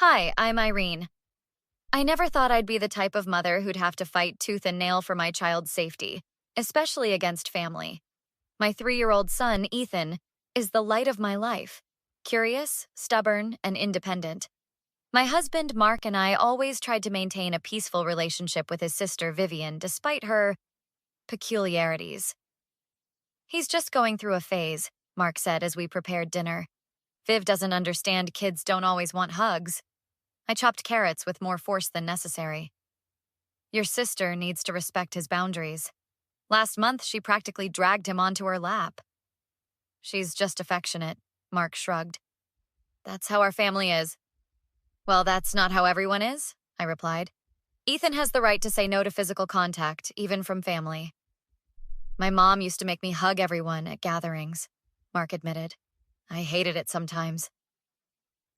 Hi, I'm Irene. I never thought I'd be the type of mother who'd have to fight tooth and nail for my child's safety, especially against family. My 3-year-old son, Ethan, is the light of my life. Curious, stubborn, and independent. My husband, Mark, and I always tried to maintain a peaceful relationship with his sister, Vivian, despite her peculiarities. He's just going through a phase, Mark said as we prepared dinner. Viv doesn't understand kids don't always want hugs. I chopped carrots with more force than necessary. Your sister needs to respect his boundaries. Last month, she practically dragged him onto her lap. She's just affectionate, Mark shrugged. That's how our family is. Well, that's not how everyone is, I replied. Ethan has the right to say no to physical contact, even from family. My mom used to make me hug everyone at gatherings, Mark admitted. I hated it sometimes.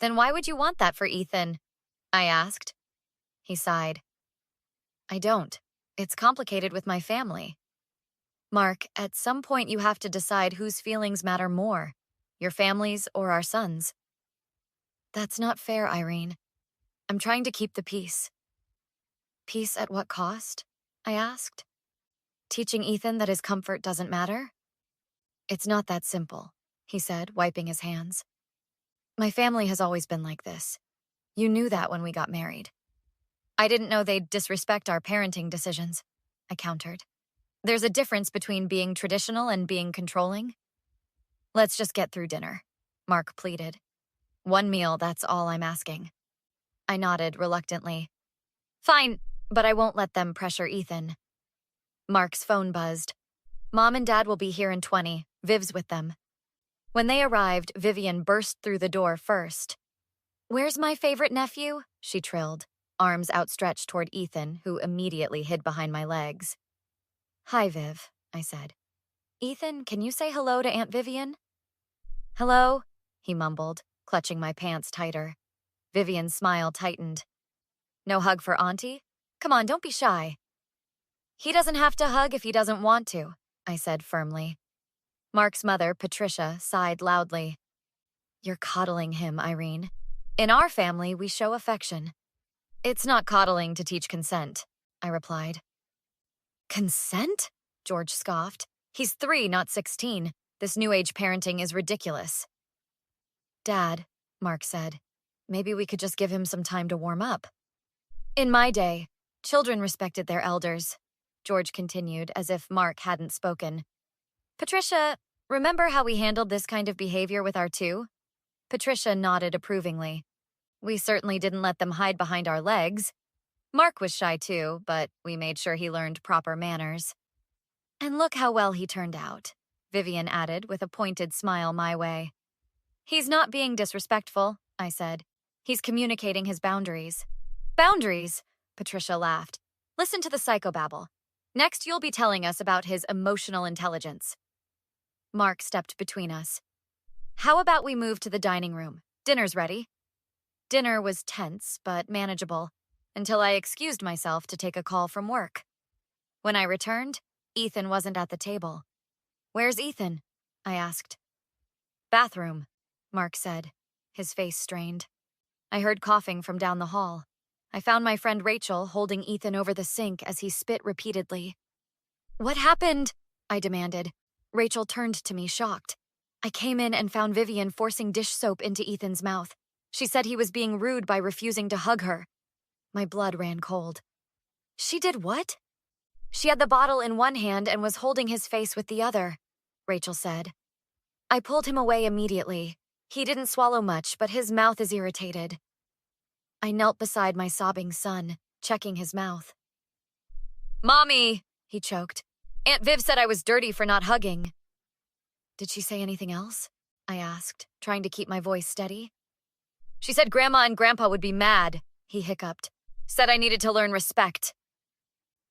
Then why would you want that for Ethan? I asked. He sighed. I don't. It's complicated with my family. Mark, at some point you have to decide whose feelings matter more, your family's or our son's. That's not fair, Irene. I'm trying to keep the peace. Peace at what cost? I asked. Teaching Ethan that his comfort doesn't matter? It's not that simple, he said, wiping his hands. My family has always been like this. You knew that when we got married. I didn't know they'd disrespect our parenting decisions, I countered. There's a difference between being traditional and being controlling. Let's just get through dinner, Mark pleaded. One meal, that's all I'm asking. I nodded reluctantly. Fine, but I won't let them pressure Ethan. Mark's phone buzzed. Mom and Dad will be here in 20. Viv's with them. When they arrived, Vivian burst through the door first. Where's my favorite nephew? She trilled, arms outstretched toward Ethan, who immediately hid behind my legs. Hi, Viv, I said. Ethan, can you say hello to Aunt Vivian? Hello, he mumbled, clutching my pants tighter. Vivian's smile tightened. No hug for Auntie? Come on, don't be shy. He doesn't have to hug if he doesn't want to, I said firmly. Mark's mother, Patricia, sighed loudly. You're coddling him, Irene. In our family, we show affection. It's not coddling to teach consent, I replied. Consent? George scoffed. He's 3, not 16. This new age parenting is ridiculous. Dad, Mark said, maybe we could just give him some time to warm up. In my day, children respected their elders, George continued as if Mark hadn't spoken. Patricia, remember how we handled this kind of behavior with our 2? Patricia nodded approvingly. We certainly didn't let them hide behind our legs. Mark was shy too, but we made sure he learned proper manners. And look how well he turned out, Vivian added with a pointed smile my way. He's not being disrespectful, I said. He's communicating his boundaries. Boundaries? Patricia laughed. Listen to the psychobabble. Next, you'll be telling us about his emotional intelligence. Mark stepped between us. How about we move to the dining room? Dinner's ready. Dinner was tense, but manageable, until I excused myself to take a call from work. When I returned, Ethan wasn't at the table. Where's Ethan? I asked. Bathroom, Mark said, his face strained. I heard coughing from down the hall. I found my friend Rachel holding Ethan over the sink as he spit repeatedly. What happened? I demanded. Rachel turned to me, shocked. I came in and found Vivian forcing dish soap into Ethan's mouth. She said he was being rude by refusing to hug her. My blood ran cold. She did what? She had the bottle in one hand and was holding his face with the other, Rachel said. I pulled him away immediately. He didn't swallow much, but his mouth is irritated. I knelt beside my sobbing son, checking his mouth. Mommy, he choked. Aunt Viv said I was dirty for not hugging. Did she say anything else? I asked, trying to keep my voice steady. She said Grandma and Grandpa would be mad, he hiccuped. Said I needed to learn respect.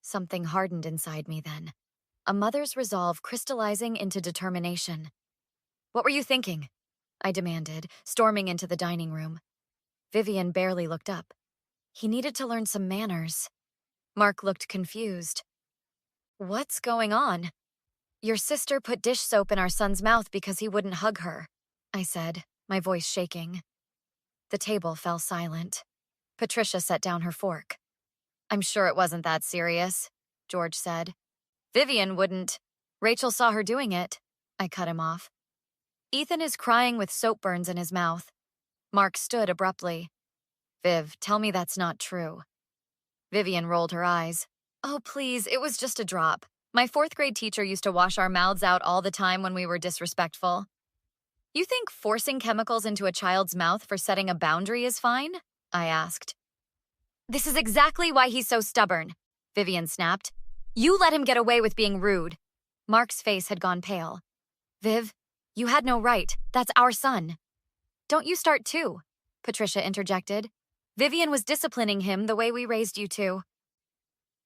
Something hardened inside me then. A mother's resolve crystallizing into determination. What were you thinking? I demanded, storming into the dining room. Vivian barely looked up. He needed to learn some manners. Mark looked confused. What's going on? Your sister put dish soap in our son's mouth because he wouldn't hug her, I said, my voice shaking. The table fell silent. Patricia set down her fork. "I'm sure it wasn't that serious," George said. "Vivian wouldn't. Rachel saw her doing it." I cut him off. "Ethan is crying with soap burns in his mouth." Mark stood abruptly. "Viv, tell me that's not true." Vivian rolled her eyes. "Oh, please, it was just a drop. My 4th-grade teacher used to wash our mouths out all the time when we were disrespectful." "You think forcing chemicals into a child's mouth for setting a boundary is fine?" I asked. "This is exactly why he's so stubborn," Vivian snapped. "You let him get away with being rude." Mark's face had gone pale. "Viv, you had no right. That's our son." "Don't you start too," Patricia interjected. "Vivian was disciplining him the way we raised you two."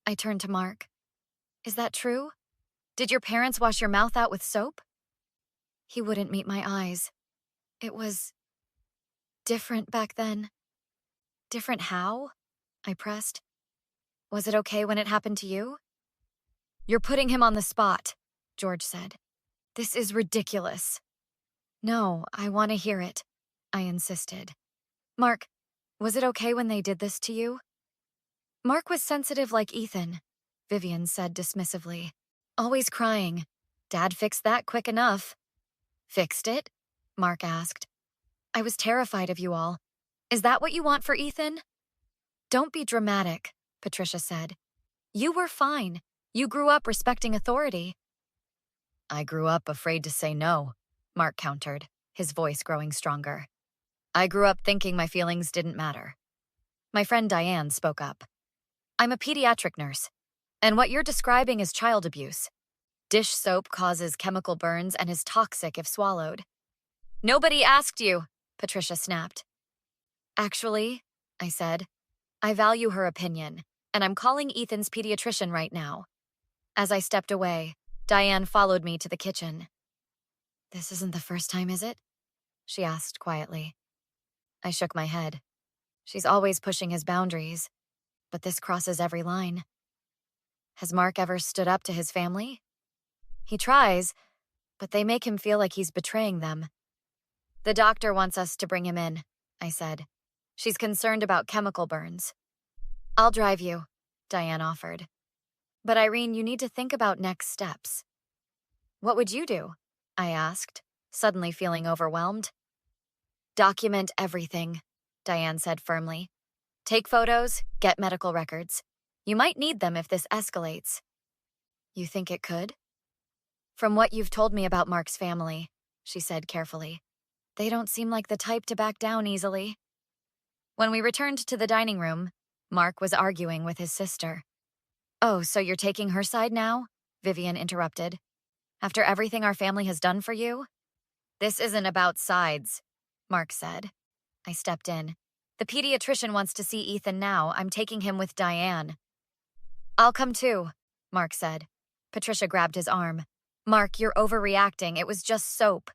I turned to Mark. "Is that true? Did your parents wash your mouth out with soap?" He wouldn't meet my eyes. "It was different back then." "Different how?" I pressed. "Was it okay when it happened to you?" "You're putting him on the spot," George said. "This is ridiculous." "No, I want to hear it," I insisted. "Mark, was it okay when they did this to you?" "Mark was sensitive like Ethan," Vivian said dismissively. "Always crying. Dad fixed that quick enough." "Fixed it?" Mark asked. "I was terrified of you all. Is that what you want for Ethan?" "Don't be dramatic," Patricia said. "You were fine. You grew up respecting authority." "I grew up afraid to say no," Mark countered, his voice growing stronger. "I grew up thinking my feelings didn't matter." My friend Diane spoke up. "I'm a pediatric nurse, and what you're describing is child abuse. Dish soap causes chemical burns and is toxic if swallowed." "Nobody asked you," Patricia snapped. "Actually," I said, "I value her opinion, and I'm calling Ethan's pediatrician right now." As I stepped away, Diane followed me to the kitchen. "This isn't the first time, is it?" she asked quietly. I shook my head. She's always pushing his boundaries, but this crosses every line. "Has Mark ever stood up to his family?" "He tries, but they make him feel like he's betraying them." "The doctor wants us to bring him in," I said. "She's concerned about chemical burns." "I'll drive you," Diane offered. "But Irene, you need to think about next steps." "What would you do?" I asked, suddenly feeling overwhelmed. "Document everything," Diane said firmly. "Take photos, get medical records. You might need them if this escalates." "You think it could?" "From what you've told me about Mark's family," she said carefully, "they don't seem like the type to back down easily." When we returned to the dining room, Mark was arguing with his sister. "Oh, so you're taking her side now?" Vivian interrupted. "After everything our family has done for you?" "This isn't about sides," Mark said. I stepped in. "The pediatrician wants to see Ethan now. I'm taking him with Diane." "I'll come too," Mark said. Patricia grabbed his arm. "Mark, you're overreacting. It was just soap."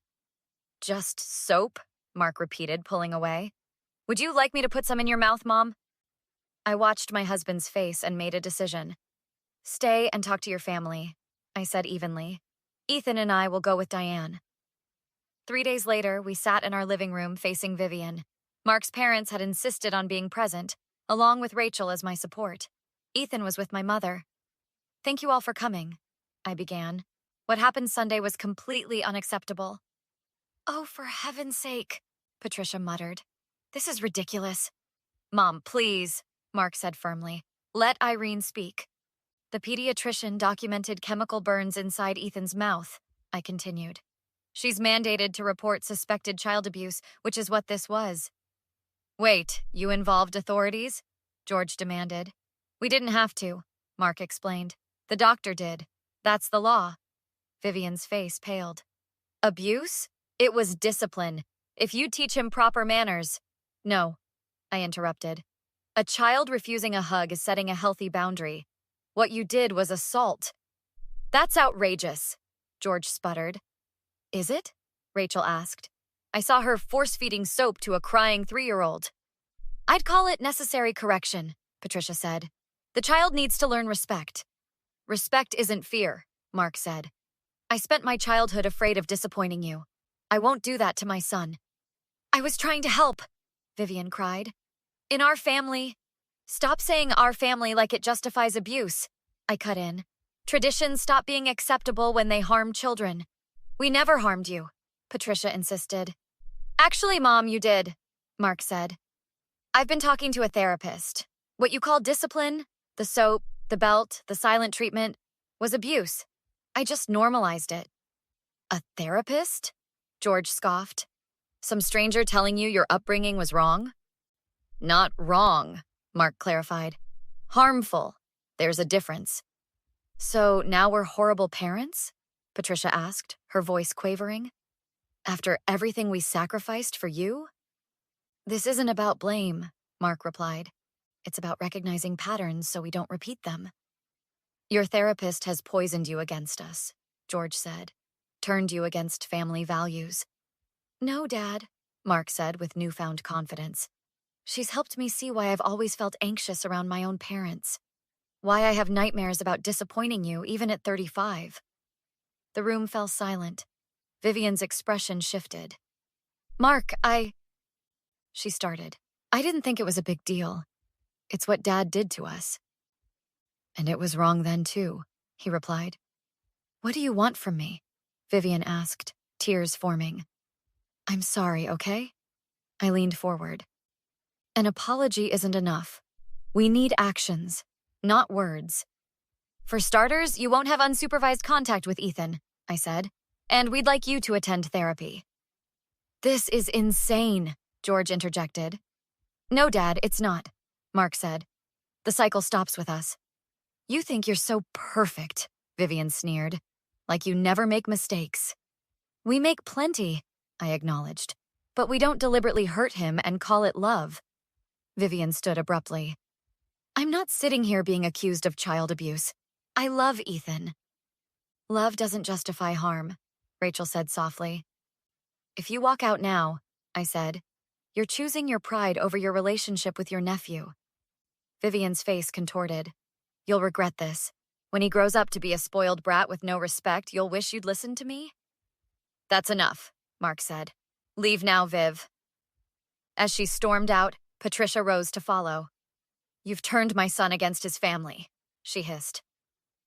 "Just soap?" Mark repeated, pulling away. "Would you like me to put some in your mouth, Mom?" I watched my husband's face and made a decision. "Stay and talk to your family," I said evenly. "Ethan and I will go with Diane." 3 days later, we sat in our living room facing Vivian. Mark's parents had insisted on being present, along with Rachel as my support. Ethan was with my mother. "Thank you all for coming," I began. "What happened Sunday was completely unacceptable." "Oh, for heaven's sake," Patricia muttered. "This is ridiculous." "Mom, please," Mark said firmly. "Let Irene speak." "The pediatrician documented chemical burns inside Ethan's mouth," I continued. "She's mandated to report suspected child abuse, which is what this was." "Wait, you involved authorities?" George demanded. "We didn't have to," Mark explained. "The doctor did. That's the law." Vivian's face paled. "Abuse? It was discipline. If you teach him proper manners—" "No," I interrupted. "A child refusing a hug is setting a healthy boundary. What you did was assault." "That's outrageous," George sputtered. "Is it?" Rachel asked. "I saw her force-feeding soap to a crying 3-year-old. "I'd call it necessary correction," Patricia said. "The child needs to learn respect." "Respect isn't fear," Mark said. "I spent my childhood afraid of disappointing you. I won't do that to my son." "I was trying to help," Vivian cried. In our family. Stop saying our family like it justifies abuse, I cut in. Traditions stop being acceptable when they harm children. We never harmed you, Patricia insisted. Actually, Mom, you did, Mark said. I've been talking to a therapist. What you call discipline, the soap, the belt, the silent treatment, was abuse. I just normalized it. A therapist? George scoffed. Some stranger telling you your upbringing was wrong? Not wrong, Mark clarified. Harmful. There's a difference. So now we're horrible parents? Patricia asked, her voice quavering. After everything we sacrificed for you? This isn't about blame, Mark replied. It's about recognizing patterns so we don't repeat them. Your therapist has poisoned you against us, George said. Turned you against family values. No, Dad, Mark said with newfound confidence. She's helped me see why I've always felt anxious around my own parents. Why I have nightmares about disappointing you, even at 35. The room fell silent. Vivian's expression shifted. Mark, She started. I didn't think it was a big deal. It's what Dad did to us. And it was wrong then, too, he replied. What do you want from me? Vivian asked, tears forming. I'm sorry, okay? I leaned forward. An apology isn't enough. We need actions, not words. For starters, you won't have unsupervised contact with Ethan, I said, and we'd like you to attend therapy. This is insane, George interjected. No, Dad, it's not, Mark said. The cycle stops with us. You think you're so perfect, Vivian sneered, like you never make mistakes. We make plenty, I acknowledged, but we don't deliberately hurt him and call it love. Vivian stood abruptly. I'm not sitting here being accused of child abuse. I love Ethan. Love doesn't justify harm, Rachel said softly. If you walk out now, I said, you're choosing your pride over your relationship with your nephew. Vivian's face contorted. You'll regret this. When he grows up to be a spoiled brat with no respect, you'll wish you'd listened to me? That's enough, Mark said. Leave now, Viv. As she stormed out, Patricia rose to follow. You've turned my son against his family, she hissed.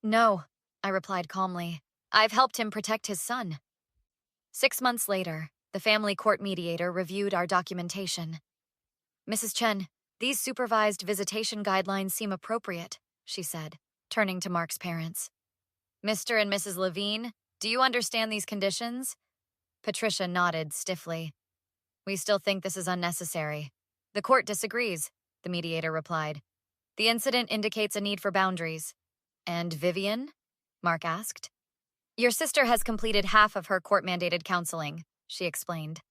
No, I replied calmly. I've helped him protect his son. 6 months later, the family court mediator reviewed our documentation. Mrs. Chen, these supervised visitation guidelines seem appropriate, she said, turning to Mark's parents. Mr. and Mrs. Levine, do you understand these conditions? Patricia nodded stiffly. We still think this is unnecessary. The court disagrees, the mediator replied. The incident indicates a need for boundaries. And Vivian? Mark asked. Your sister has completed half of her court-mandated counseling, she explained.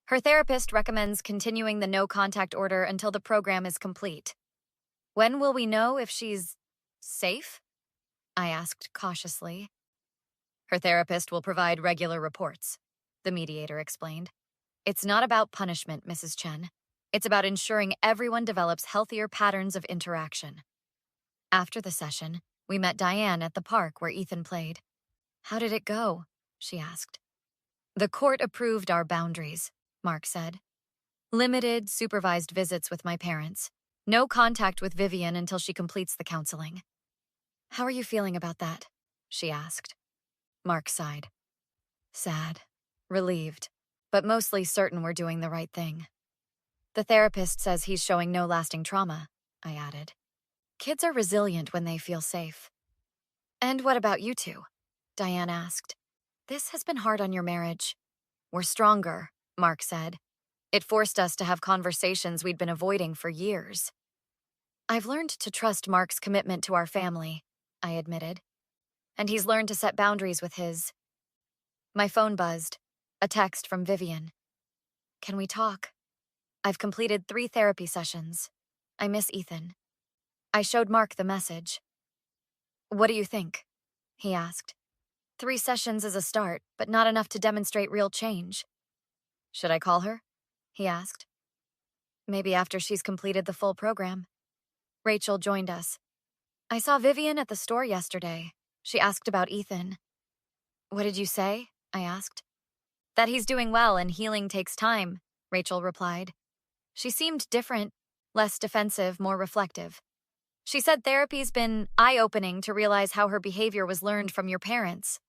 Her therapist recommends continuing the no-contact order until the program is complete. When will we know if she's safe? I asked cautiously. Her therapist will provide regular reports, the mediator explained. It's not about punishment, Mrs. Chen. It's about ensuring everyone develops healthier patterns of interaction. After the session, we met Diane at the park where Ethan played. How did it go? She asked. The court approved our boundaries, Mark said. Limited, supervised visits with my parents. No contact with Vivian until she completes the counseling. How are you feeling about that? She asked. Mark sighed. Sad, relieved, but mostly certain we're doing the right thing. The therapist says he's showing no lasting trauma, I added. Kids are resilient when they feel safe. And what about you two? Diane asked. This has been hard on your marriage. We're stronger, Mark said. It forced us to have conversations we'd been avoiding for years. I've learned to trust Mark's commitment to our family, I admitted. And he's learned to set boundaries with his. My phone buzzed. A text from Vivian. Can we talk? I've completed 3 therapy sessions. I miss Ethan. I showed Mark the message. What do you think? He asked. 3 sessions is a start, but not enough to demonstrate real change. Should I call her? He asked. Maybe after she's completed the full program. Rachel joined us. I saw Vivian at the store yesterday. She asked about Ethan. What did you say? I asked. That he's doing well and healing takes time, Rachel replied. She seemed different, less defensive, more reflective. She said therapy's been eye-opening to realize how her behavior was learned from your parents.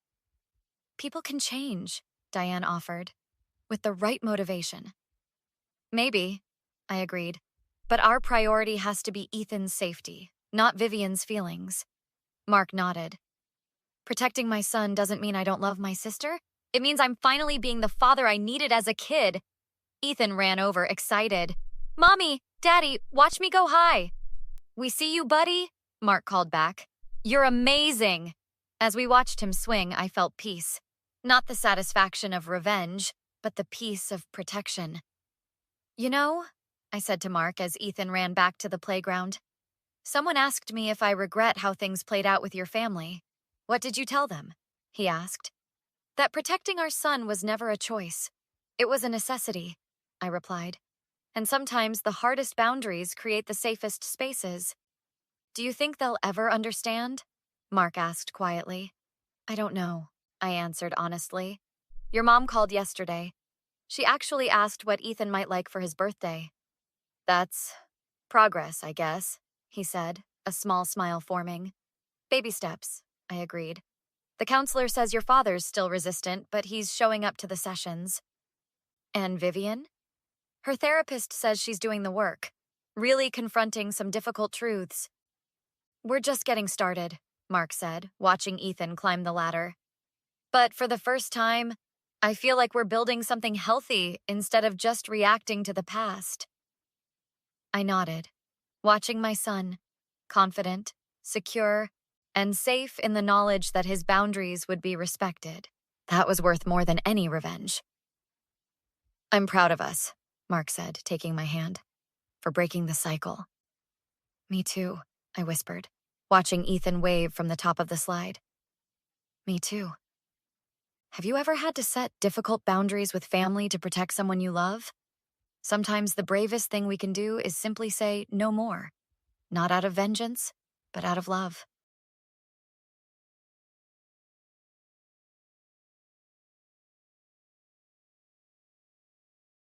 People can change, Diane offered, with the right motivation. Maybe, I agreed, but our priority has to be Ethan's safety, not Vivian's feelings. Mark nodded. Protecting my son doesn't mean I don't love my sister. It means I'm finally being the father I needed as a kid. Ethan ran over, excited. Mommy, Daddy, watch me go high. We see you, buddy, Mark called back. You're amazing. As we watched him swing, I felt peace. Not the satisfaction of revenge, but the peace of protection. You know, I said to Mark as Ethan ran back to the playground, someone asked me if I regret how things played out with your family. What did you tell them? He asked. That protecting our son was never a choice. It was a necessity, I replied. And sometimes the hardest boundaries create the safest spaces. Do you think they'll ever understand? Mark asked quietly. I don't know, I answered honestly. Your mom called yesterday. She actually asked what Ethan might like for his birthday. That's progress, I guess, he said, a small smile forming. Baby steps, I agreed. The counselor says your father's still resistant, but he's showing up to the sessions. And Vivian? Her therapist says she's doing the work, really confronting some difficult truths. We're just getting started, Mark said, watching Ethan climb the ladder. But for the first time, I feel like we're building something healthy instead of just reacting to the past. I nodded, watching my son, confident, secure, and safe in the knowledge that his boundaries would be respected. That was worth more than any revenge. I'm proud of us, Mark said, taking my hand, for breaking the cycle. Me too, I whispered, watching Ethan wave from the top of the slide. Me too. Have you ever had to set difficult boundaries with family to protect someone you love? Sometimes the bravest thing we can do is simply say no more, not out of vengeance, but out of love.